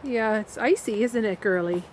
Yeah, it's icy, isn't it, girly?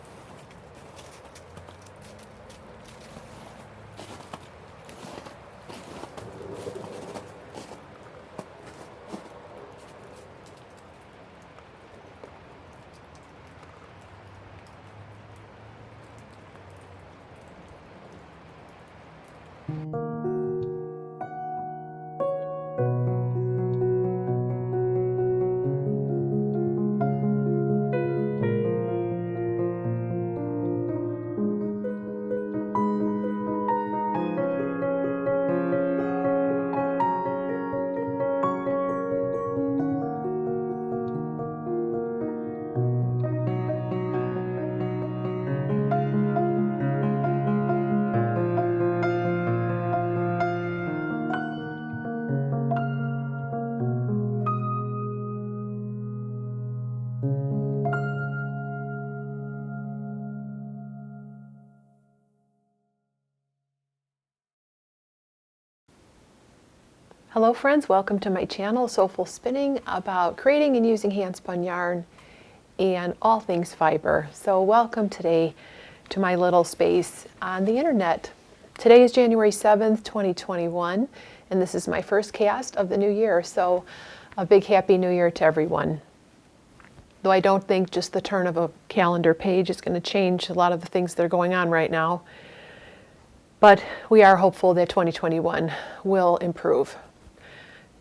Hello friends, welcome to my channel, Soulful Spinning, about creating and using hand spun yarn and all things fiber. So welcome today to my little space on the internet. Today is January 7th, 2021, and this is my first cast of the new year. So a big happy new year to everyone. Though I don't think just the turn of a calendar page is going to change a lot of the things that are going on right now. But we are hopeful that 2021 will improve.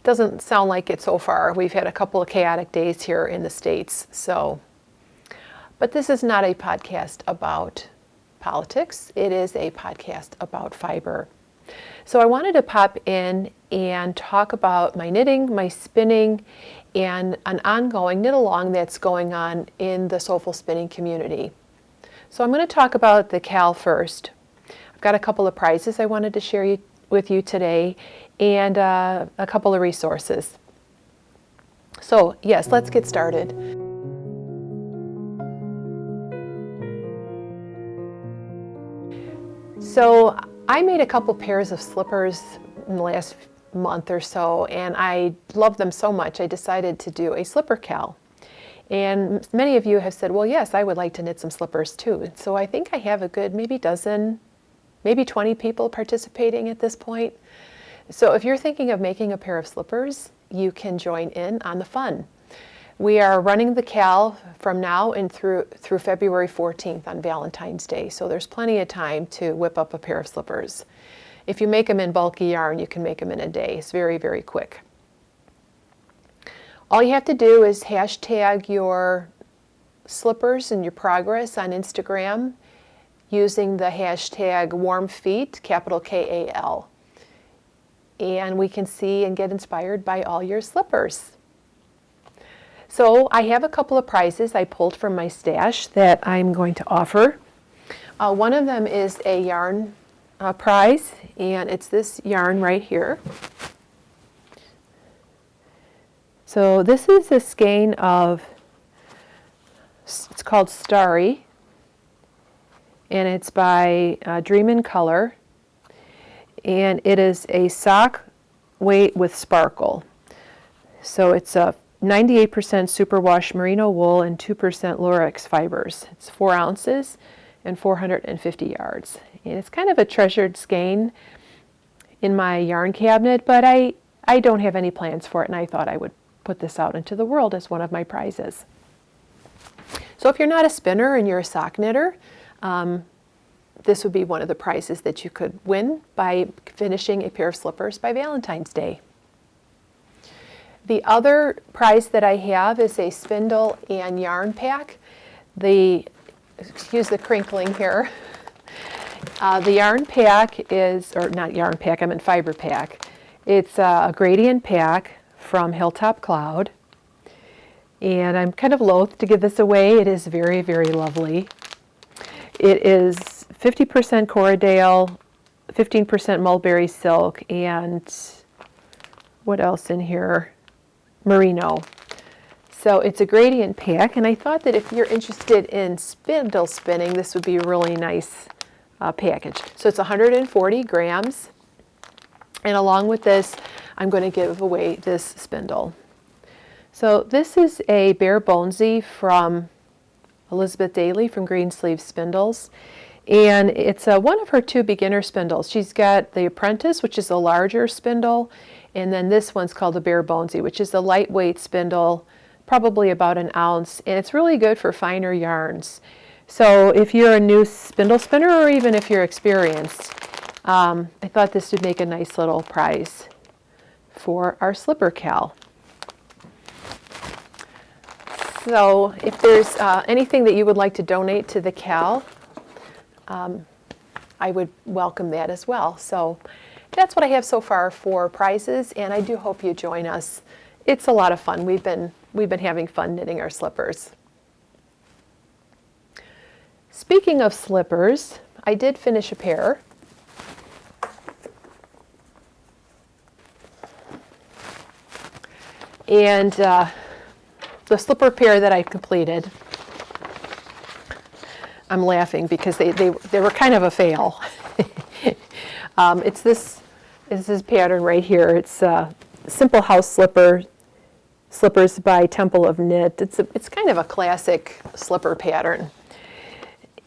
Doesn't sound like it so far. We've had a couple of chaotic days here in the States. But this is not a podcast about politics. It is a podcast about fiber. So I wanted to pop in and talk about my knitting, my spinning, and an ongoing knit along that's going on in the Soulful Spinning community. So I'm going to talk about the Cal first. I've got a couple of prizes I wanted to share with you today, and a couple of resources. So yes, let's get started. So I made a couple pairs of slippers in the last month or so, and I love them so much I decided to do a slipper cal. And many of you have said, well, yes, I would like to knit some slippers too. So I think I have a good maybe dozen, maybe 20 people participating at this point. So if you're thinking of making a pair of slippers, you can join in on the fun. We are running the cal from now and through February 14th on Valentine's Day. So there's plenty of time to whip up a pair of slippers. If you make them in bulky yarn, you can make them in a day. It's very, very quick. All you have to do is hashtag your slippers and your progress on Instagram using the hashtag warm feet, capital K-A-L. And we can see and get inspired by all your slippers. So I have a couple of prizes I pulled from my stash that I'm going to offer. One of them is a yarn prize, and it's this yarn right here. So this is a skein of, it's called Starry, and it's by Dream in Color. And it is a sock weight with sparkle. So it's a 98% superwash merino wool and 2% Lurex fibers. It's 4 ounces and 450 yards. And it's kind of a treasured skein in my yarn cabinet, but I don't have any plans for it, and I thought I would put this out into the world as one of my prizes. So if you're not a spinner and you're a sock knitter, this would be one of the prizes that you could win by finishing a pair of slippers by Valentine's Day. The other prize that I have is a spindle and yarn pack. Excuse the crinkling here. The yarn pack is, or not yarn pack, I meant fiber pack. It's a gradient pack from Hilltop Cloud. And I'm kind of loath to give this away. It is very, very lovely. It is 50% Corriedale, 15% mulberry silk, and what else in here? Merino. So it's a gradient pack, and I thought that if you're interested in spindle spinning, this would be a really nice package. So it's 140 grams, and along with this, I'm going to give away this spindle. So this is a bare bonesy from Elizabeth Daly from Greensleeve Spindles. And it's one of her 2 beginner spindles. She's got the Apprentice, which is a larger spindle, and then this one's called the Bare Bonesy, which is a lightweight spindle, probably about an ounce, and it's really good for finer yarns. So if you're a new spindle spinner, or even if you're experienced, I thought this would make a nice little prize for our slipper cal. So if there's anything that you would like to donate to the cal, I would welcome that as well. So that's what I have so far for prizes, and I do hope you join us. It's a lot of fun. We've been having fun knitting our slippers. Speaking of slippers, I did finish a pair. And the slipper pair that I completed, I'm laughing because they were kind of a fail. It's this pattern right here. It's Simple House Slippers by Temple of Knit. It's kind of a classic slipper pattern.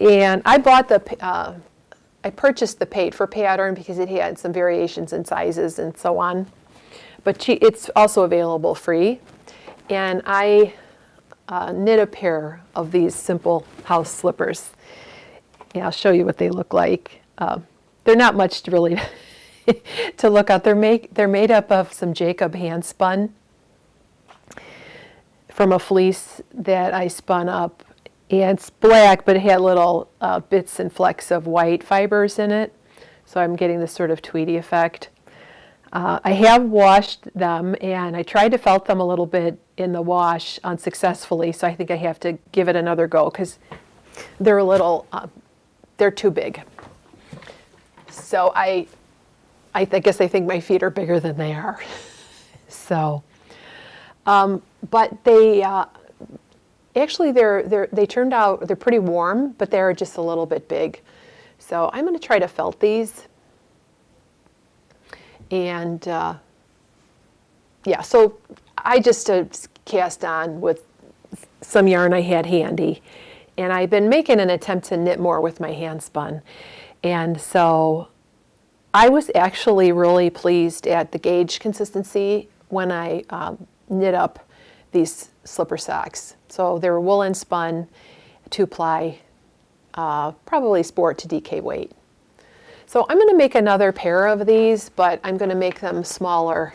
And I purchased the paid for pattern because it had some variations in sizes and so on. But it's also available free. And I knit a pair of these Simple House slippers. Yeah, I'll show you what they look like. They're not much really to look at. They're made up of some Jacob hand spun from a fleece that I spun up. And it's black, but it had little bits and flecks of white fibers in it. So I'm getting this sort of tweedy effect. I have washed them, and I tried to felt them a little bit in the wash unsuccessfully, so I think I have to give it another go because they're a little, they're too big. So I guess they think my feet are bigger than they are. So, but they actually they turned out, they're pretty warm, but they're just a little bit big. So I'm going to try to felt these. And yeah, so I just cast on with some yarn I had handy. And I've been making an attempt to knit more with my hand spun. And so I was actually really pleased at the gauge consistency when I knit up these slipper socks. So they were woolen spun, 2-ply, probably sport to DK weight. So I'm going to make another pair of these, but I'm going to make them smaller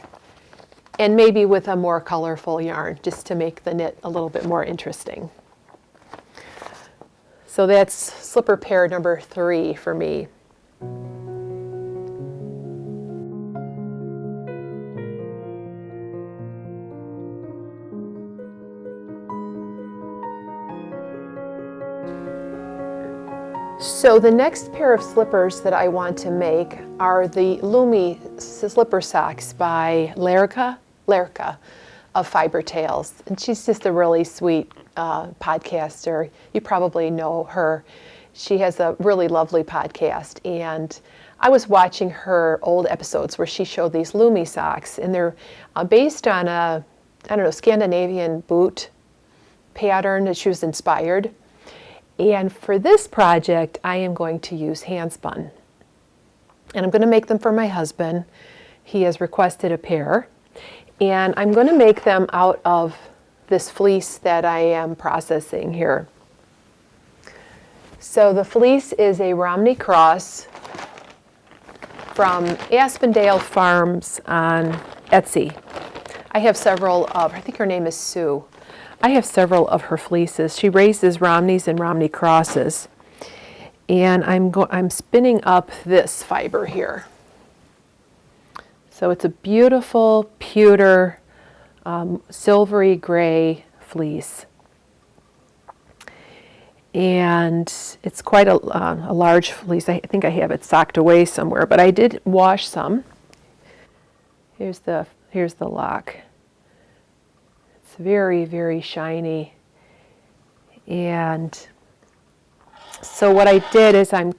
and maybe with a more colorful yarn just to make the knit a little bit more interesting. So that's slipper pair number 3 for me. So the next pair of slippers that I want to make are the Lumi slipper socks by Lerica of Fiber Tales. And she's just a really sweet podcaster. You probably know her. She has a really lovely podcast. And I was watching her old episodes where she showed these Lumi socks. And they're based on a, I don't know, Scandinavian boot pattern that she was inspired. And for this project, I am going to use hand spun. And I'm going to make them for my husband. He has requested a pair. And I'm going to make them out of this fleece that I am processing here. So the fleece is a Romney Cross from Aspendale Farms on Etsy. I have several of, I think her name is Sue. I have several of her fleeces. She raises Romneys and Romney Crosses. And I'm spinning up this fiber here. So it's a beautiful pewter silvery gray fleece. And it's quite a large fleece. I think I have it socked away somewhere, but I did wash some. Here's the lock. Very, very shiny. And so what I did is I'm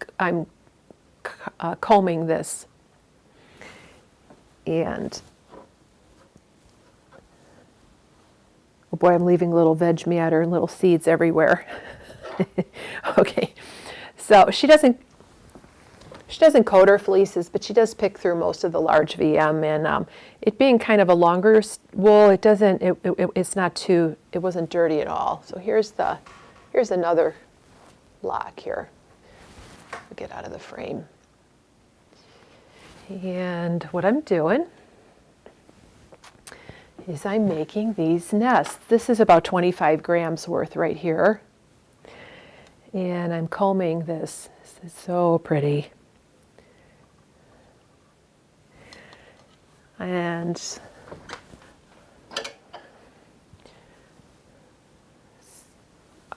combing this. And oh boy, I'm leaving little veg matter and little seeds everywhere. Okay, so she doesn't coat her fleeces, but she does pick through most of the large VM, and it being kind of a longer wool, it's not too, it wasn't dirty at all. So here's another block here. I'll get out of the frame. And what I'm doing is I'm making these nests. This is about 25 grams worth right here. And I'm combing this. This is so pretty. And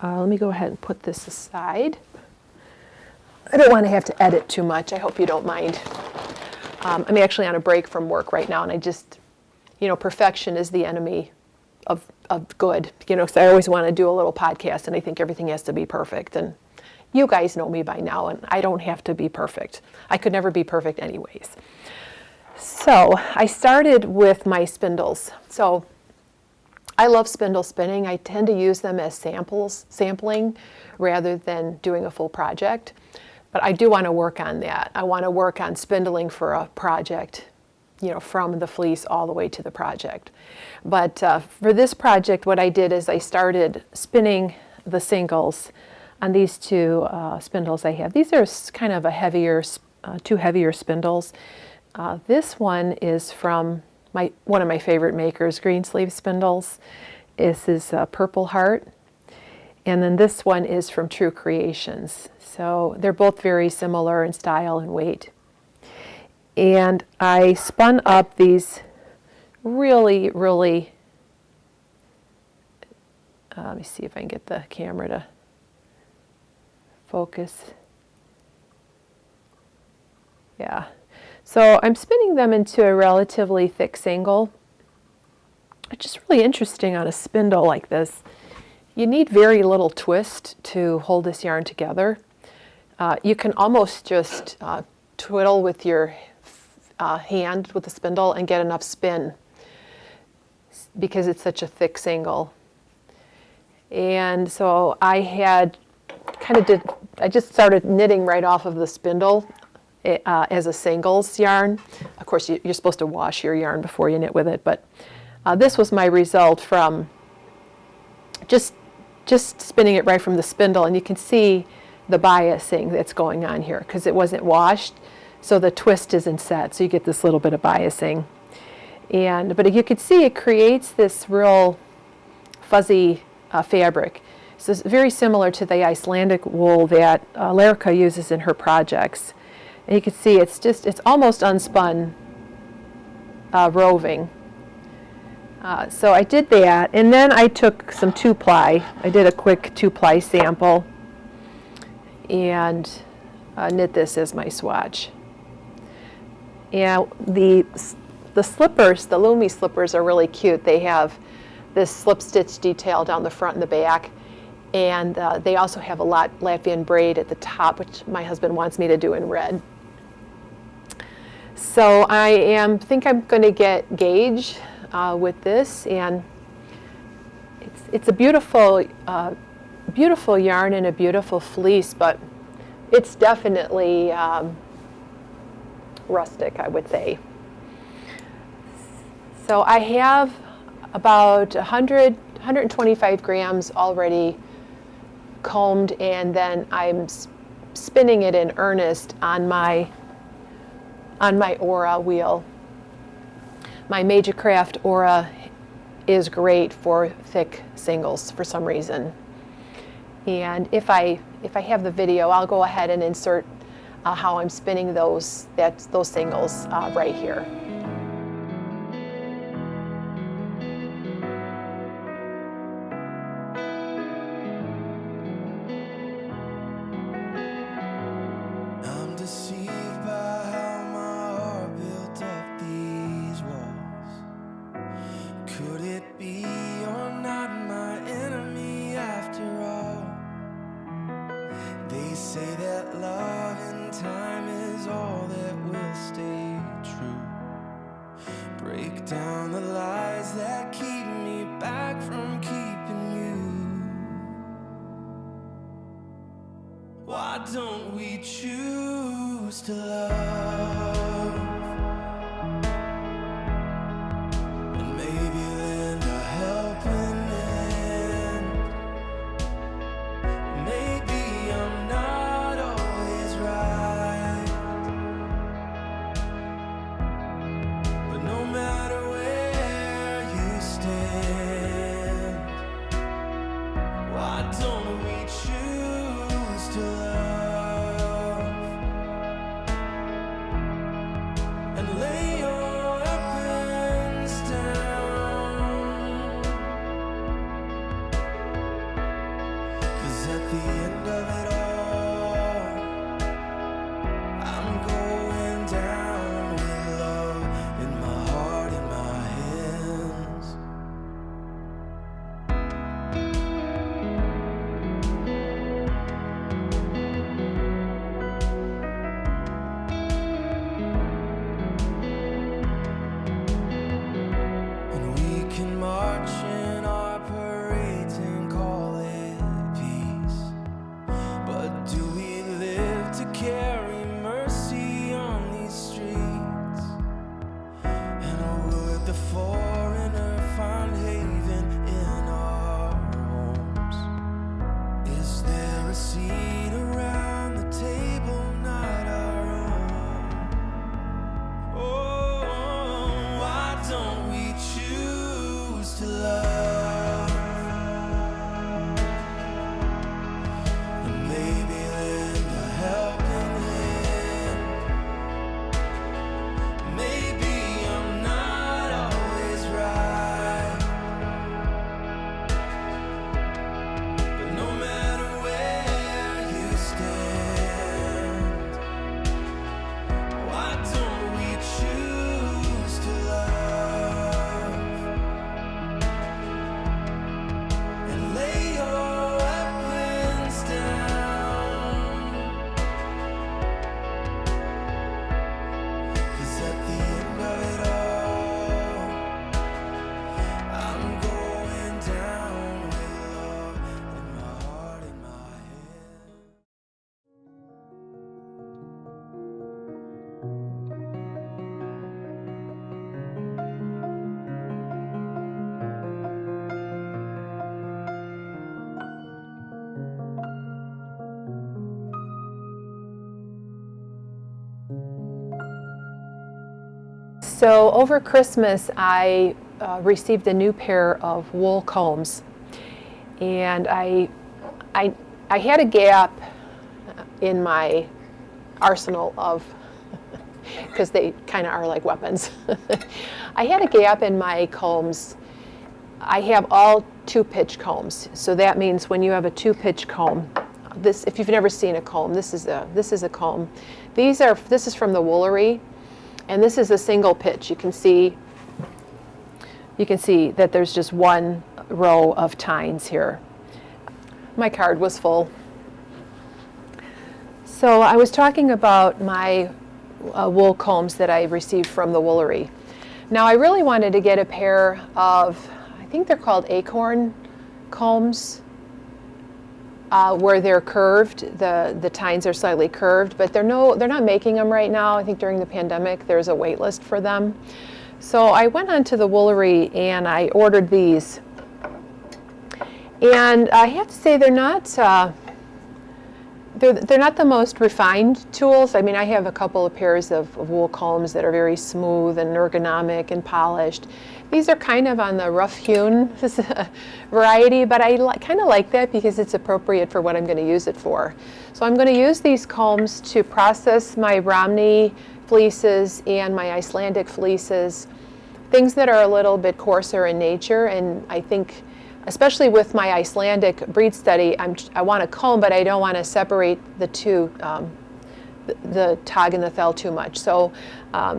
let me go ahead and put this aside. I don't want to have to edit too much. I hope you don't mind. I'm actually on a break from work right now, and I just, perfection is the enemy of good. Because I always want to do a little podcast, and I think everything has to be perfect. And you guys know me by now, and I don't have to be perfect. I could never be perfect anyways. So I started with my spindles. So I love spindle spinning. I tend to use them as sampling rather than doing a full project. But I do want to work on that. I want to work on spindling for a project, from the fleece all the way to the project. But for this project, what I did is I started spinning the singles on these two spindles I have. These are kind of two heavier spindles. This one is from one of my favorite makers, Green Sleeve Spindles. This is Purple Heart. And then this one is from True Creations. So they're both very similar in style and weight. And I spun up these really, really, let me see if I can get the camera to focus. Yeah. So I'm spinning them into a relatively thick single, which is really interesting on a spindle like this. You need very little twist to hold this yarn together. You can almost just twiddle with your hand with the spindle and get enough spin because it's such a thick single. And so I just started knitting right off of the spindle as a singles yarn. Of course, you're supposed to wash your yarn before you knit with it, but this was my result from just spinning it right from the spindle, and you can see the biasing that's going on here because it wasn't washed, so the twist isn't set, so you get this little bit of biasing. But you could see it creates this real fuzzy fabric. So it's very similar to the Icelandic wool that Lerica uses in her projects. And you can see it's almost unspun roving. So I did that, and then I took some 2-ply. I did a quick 2-ply sample and knit this as my swatch. And the slippers, the Lumi slippers, are really cute. They have this slip stitch detail down the front and the back, and they also have a Latvian braid at the top, which my husband wants me to do in red. So I think I'm going to get gauge with this, and it's a beautiful yarn and a beautiful fleece, but it's definitely rustic, I would say. So I have about 125 grams already combed, and then I'm spinning it in earnest on my Aura wheel. My Majacraft Aura is great for thick singles for some reason. And if I have the video, I'll go ahead and insert how I'm spinning those singles right here. I'm deceived by how my heart built up these walls. Could it be you're not my enemy after all? They say that love in time is all that will stay true. Break down the lies that keep me back from keeping you. Why don't we choose to love? And maybe lend a helping hand. Maybe I'm not always right, but no matter where you stand, why don't we choose to love and lay your weapons down? 'Cause at the end of it all, I'm going down with love in my heart, in my hands. And we can march in our parades and call it peace. But do we live to carry mercy on these streets? And would the foreigner find haven in our homes? Is there a seat around the table not our own? Oh, why don't we choose to love? And maybe lend a helping hand. Maybe I'm not always right, but no matter where you stand, why don't we choose to love and lay your weapons down? 'Cause at the end of it all, I'm going down with love in my heart, in my hand. So over Christmas, I received a new pair of wool combs, and I had a gap in my arsenal of, because they kind of are like weapons. I had a gap in my combs. I have all 2-pitch combs, so that means when you have a 2-pitch comb, this, if you've never seen a comb, this is a comb. This is from the Woolery. And this is a single pitch. You can see that there's just one row of tines here. My card was full. So I was talking about my wool combs that I received from the Woolery. Now I really wanted to get a pair of, I think they're called acorn combs, where they're curved. The tines are slightly curved, but they're not making them right now. I think during the pandemic there's a wait list for them. So I went onto the Woolery and I ordered these. And I have to say they're not the most refined tools. I mean, I have a couple of pairs of wool combs that are very smooth and ergonomic and polished. These are kind of on the rough-hewn variety, but I kind of like that because it's appropriate for what I'm going to use it for. So I'm going to use these combs to process my Romney fleeces and my Icelandic fleeces, things that are a little bit coarser in nature. And I think, especially with my Icelandic breed study, I want a comb, but I don't want to separate the two, the tog and the thell too much. So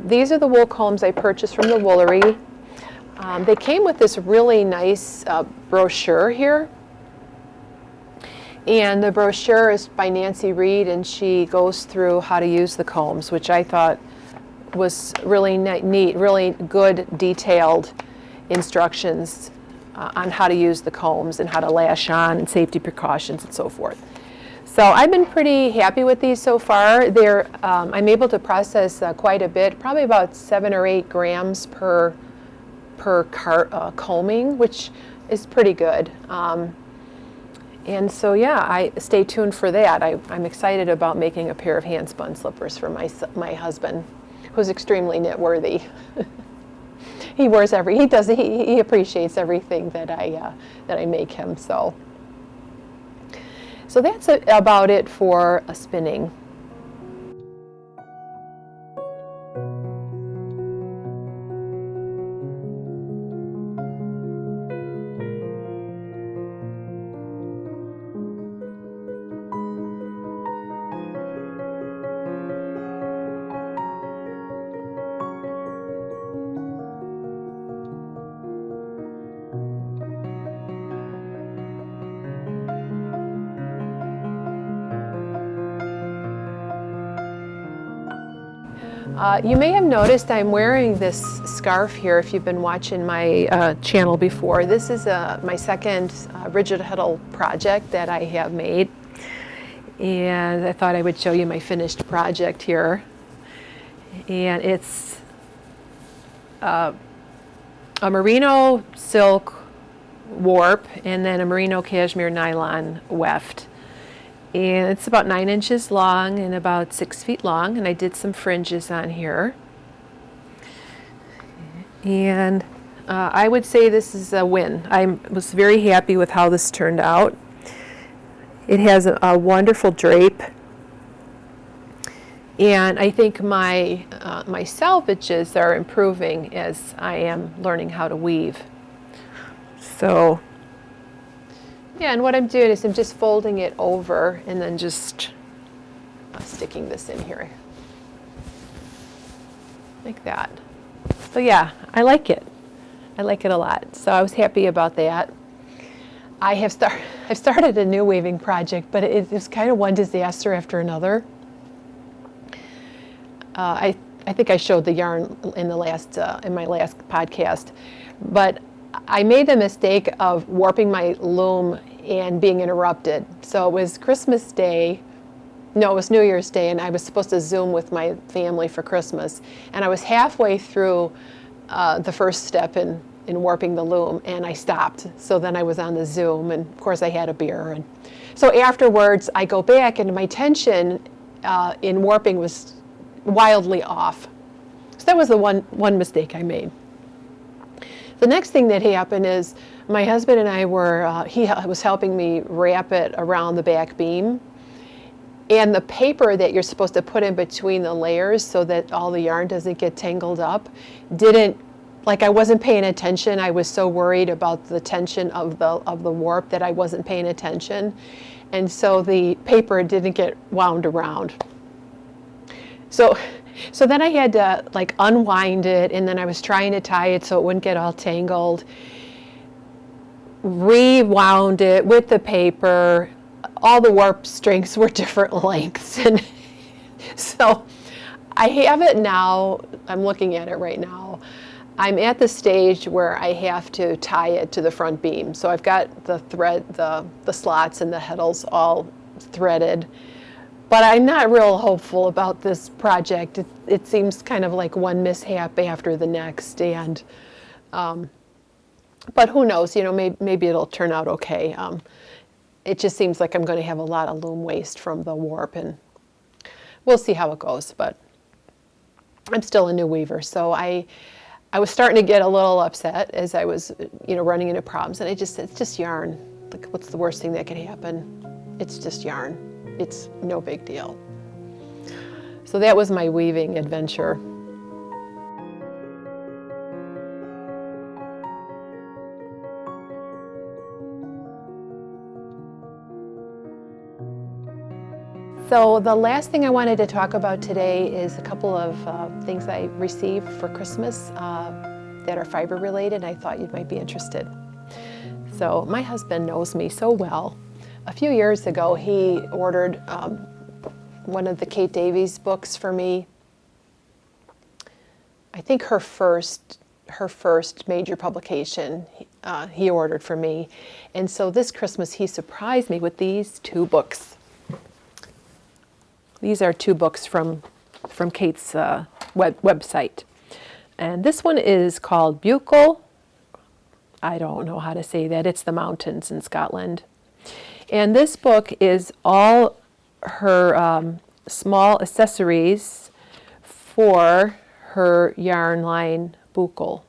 these are the wool combs I purchased from the Woolery. They came with this really nice brochure here. And the brochure is by Nancy Reed, and she goes through how to use the combs, which I thought was really neat, really good, detailed instructions on how to use the combs and how to lash on and safety precautions and so forth. So I've been pretty happy with these so far. I'm able to process quite a bit, probably about 7 or 8 grams per combing, which is pretty good. And so yeah, I stay tuned for that. I'm excited about making a pair of hand spun slippers for my husband, who's extremely knit worthy. He appreciates everything that I make him. So that's about it for spinning. You may have noticed I'm wearing this scarf here if you've been watching my channel before. This is my second rigid huddle project that I have made, and I thought I would show you my finished project here. And it's a merino silk warp and then a merino cashmere nylon weft. And it's about 9 inches long and about 6 feet long, and I did some fringes on here. And I would say this is a win. I was very happy with how this turned out. It has a wonderful drape, and I think my salvages are improving as I am learning how to weave. So yeah, and what I'm doing is I'm just folding it over and then just sticking this in here like that. So yeah, I like it. I like it a lot. So I was happy about that. I've started a new weaving project, but it's kind of one disaster after another. I think I showed the yarn in my last podcast, but I made the mistake of warping my loom and being interrupted. So it was Christmas Day. No, it was New Year's Day, and I was supposed to Zoom with my family for Christmas. And I was halfway through the first step in warping the loom, and I stopped. So then I was on the Zoom, and of course I had a beer. And so afterwards, I go back, and my tension in warping was wildly off. So that was the one mistake I made. The next thing that happened is my husband and I were, he was helping me wrap it around the back beam. And the paper that you're supposed to put in between the layers so that all the yarn doesn't get tangled up I wasn't paying attention. I was so worried about the tension of the warp that I wasn't paying attention. And so the paper didn't get wound around. So then I had to unwind it, and then I was trying to tie it so it wouldn't get all tangled. Rewound it with the paper. All the warp strings were different lengths. And so I have it now. I'm looking at it right now. I'm at the stage where I have to tie it to the front beam. So I've got the thread, the slots and the heddles all threaded. But I'm not real hopeful about this project. It seems kind of like one mishap after the next, and but who knows? Maybe it'll turn out okay. It just seems like I'm going to have a lot of loom waste from the warp, and we'll see how it goes. But I'm still a new weaver, so I was starting to get a little upset as I was, running into problems, and it's just yarn. Like, what's the worst thing that could happen? It's just yarn. It's no big deal. So that was my weaving adventure. So the last thing I wanted to talk about today is a couple of things I received for Christmas that are fiber related. I thought you might be interested. So my husband knows me so well. A few years ago, he ordered one of the Kate Davies books for me. I think her first major publication he ordered for me. And so this Christmas, he surprised me with these 2 books. These are 2 books from Kate's website. And this one is called Buchel. I don't know how to say that. It's the mountains in Scotland. And this book is all her small accessories for her yarn line Buchel.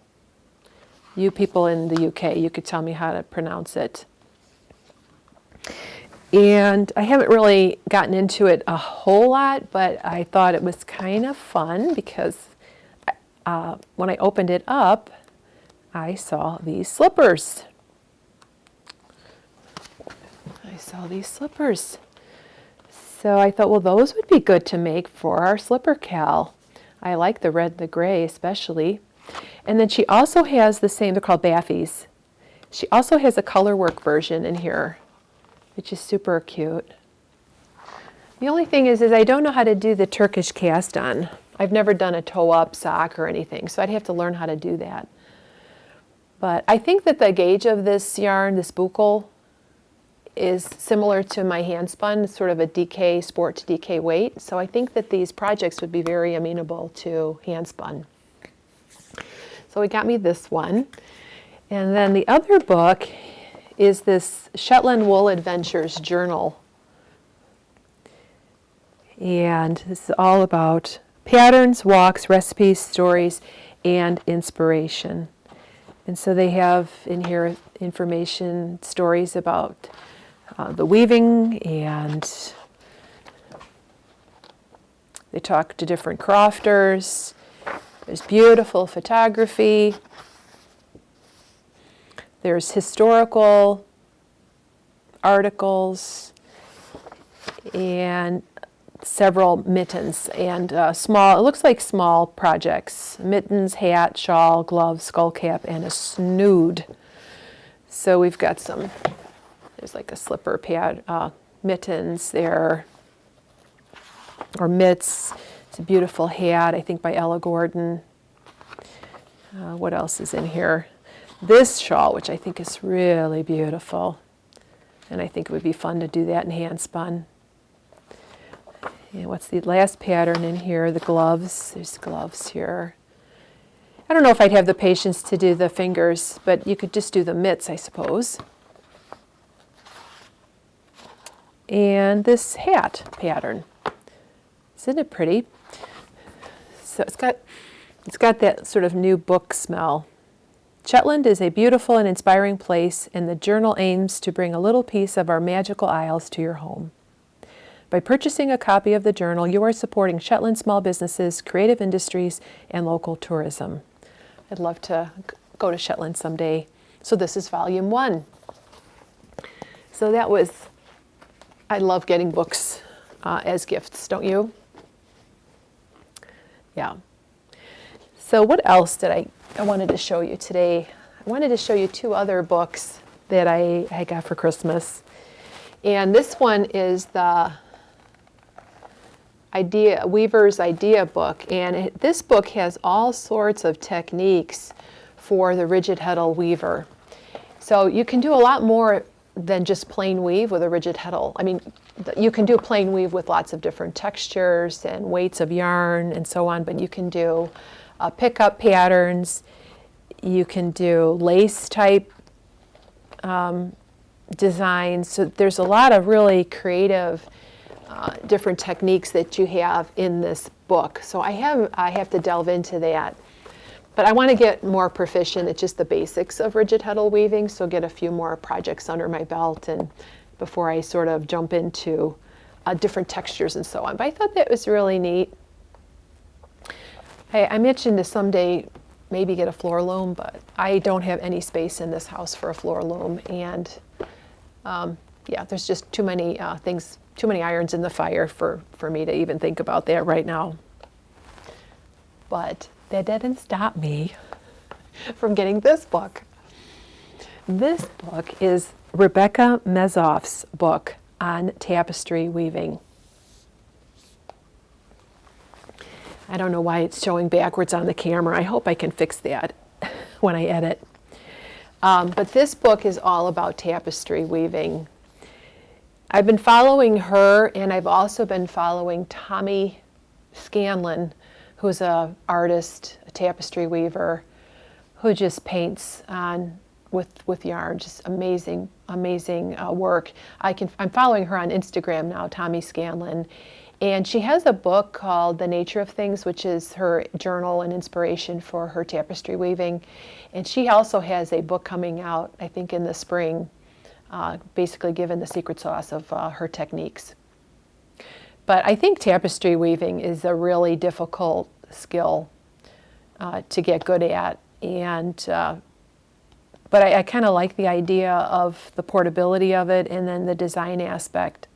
You people in the UK, you could tell me how to pronounce it. And I haven't really gotten into it a whole lot, but I thought it was kind of fun because when I opened it up, I saw these slippers. So I thought, well, those would be good to make for our slipper cal. I like the red and the gray especially. And then she also has the same, they're called Baffies. She also has a color work version in here, which is super cute. The only thing is I don't know how to do the Turkish cast on. I've never done a toe-up sock or anything, so I'd have to learn how to do that. But I think that the gauge of this yarn, this Buchel, is similar to my hand spun, sort of a DK, sport to DK weight. So I think that these projects would be very amenable to hand spun. So he got me this one. And then the other book is this Shetland Wool Adventures journal. And this is all about patterns, walks, recipes, stories, and inspiration. And so they have in here information, stories about the weaving, and they talk to different crofters. There's beautiful photography. There's historical articles and several mittens and small, it looks like small projects. Mittens, hat, shawl, gloves, skull cap, and a snood. So we've got some, there's like a slipper pad, mittens there, or mitts. It's a beautiful hat, I think by Ella Gordon. What else is in here? This shawl, which I think is really beautiful. And I think it would be fun to do that in hand spun. And what's the last pattern in here? The gloves. There's gloves here. I don't know if I'd have the patience to do the fingers, but you could just do the mitts, I suppose. And this hat pattern. Isn't it pretty? So it's got that sort of new book smell. Shetland is a beautiful and inspiring place, and the journal aims to bring a little piece of our magical isles to your home. By purchasing a copy of the journal, you are supporting Shetland small businesses, creative industries, and local tourism. I'd love to go to Shetland someday. So this is volume 1. So that was, I love getting books as gifts, don't you? Yeah. So what else did I wanted to show you today? I wanted to show you 2 other books that I got for Christmas. And this one is the Weaver's Idea book. And this book has all sorts of techniques for the rigid heddle weaver. So you can do a lot more than just plain weave with a rigid heddle. I mean, you can do plain weave with lots of different textures and weights of yarn and so on, but you can do pick-up patterns, you can do lace type designs. So there's a lot of really creative different techniques that you have in this book. So I have to delve into that. But I want to get more proficient at just the basics of rigid heddle weaving, so get a few more projects under my belt and before I sort of jump into different textures and so on. But I thought that was really neat. I mentioned to someday maybe get a floor loom, but I don't have any space in this house for a floor loom. And yeah, there's just too many things, too many irons in the fire for me to even think about that right now. But that didn't stop me from getting this book. This book is Rebecca Mezoff's book on tapestry weaving. I don't know why it's showing backwards on the camera. I hope I can fix that when I edit. But this book is all about tapestry weaving. I've been following her, and I've also been following Tommy Scanlon, who's an artist, a tapestry weaver, who just paints on with yarn, just amazing work. I'm following her on Instagram now, Tommy Scanlon, and she has a book called The Nature of Things, which is her journal and inspiration for her tapestry weaving. And she also has a book coming out, I think in the spring, basically giving the secret sauce of her techniques. But I think tapestry weaving is a really difficult skill to get good at, and but I kind of like the idea of the portability of it and then the design aspect.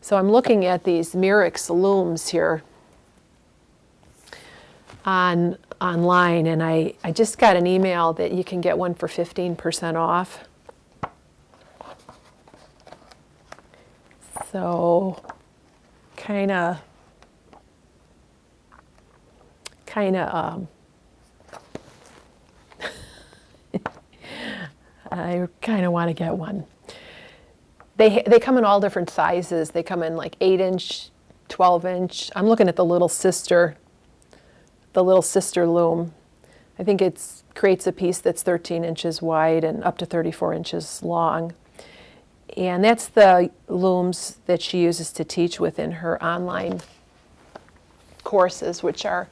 So I'm looking at these Mirix looms here online, and I just got an email that you can get one for 15% off. So kind of I kind of want to get one. They come in all different sizes. They come in like 8-inch, 12-inch. I'm looking at the little sister loom. I think it creates a piece that's 13 inches wide and up to 34 inches long. And that's the looms that she uses to teach within her online courses, which are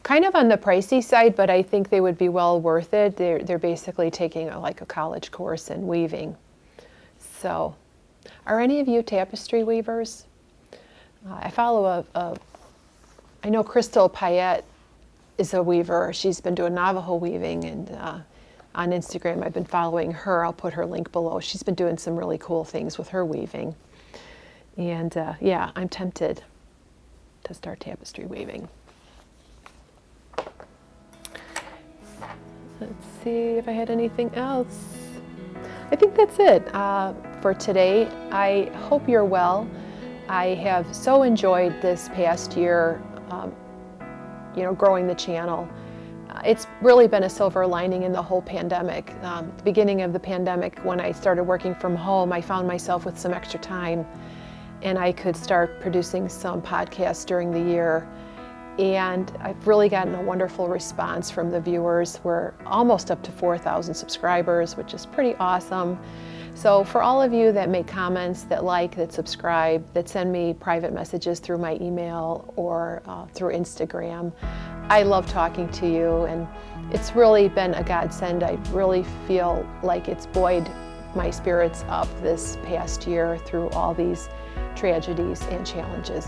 kind of on the pricey side, but I think they would be well worth it. They're basically taking like a college course in weaving. So, are any of you tapestry weavers? I follow I know Crystal Payette is a weaver. She's been doing Navajo weaving, and on Instagram I've been following her. I'll put her link below. She's been doing some really cool things with her weaving. And yeah, I'm tempted to start tapestry weaving. Let's see if I had anything else. I think that's it for today. I hope you're well. I have so enjoyed this past year, growing the channel. It's really been a silver lining in the whole pandemic. The beginning of the pandemic, when I started working from home, I found myself with some extra time, and I could start producing some podcasts during the year. And I've really gotten a wonderful response from the viewers. We're almost up to 4,000 subscribers, which is pretty awesome. So for all of you that make comments, that like, that subscribe, that send me private messages through my email or through Instagram, I love talking to you, and it's really been a godsend. I really feel like it's buoyed my spirits up this past year through all these tragedies and challenges.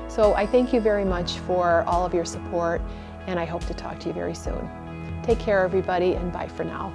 So I thank you very much for all of your support, and I hope to talk to you very soon. Take care, everybody, and bye for now.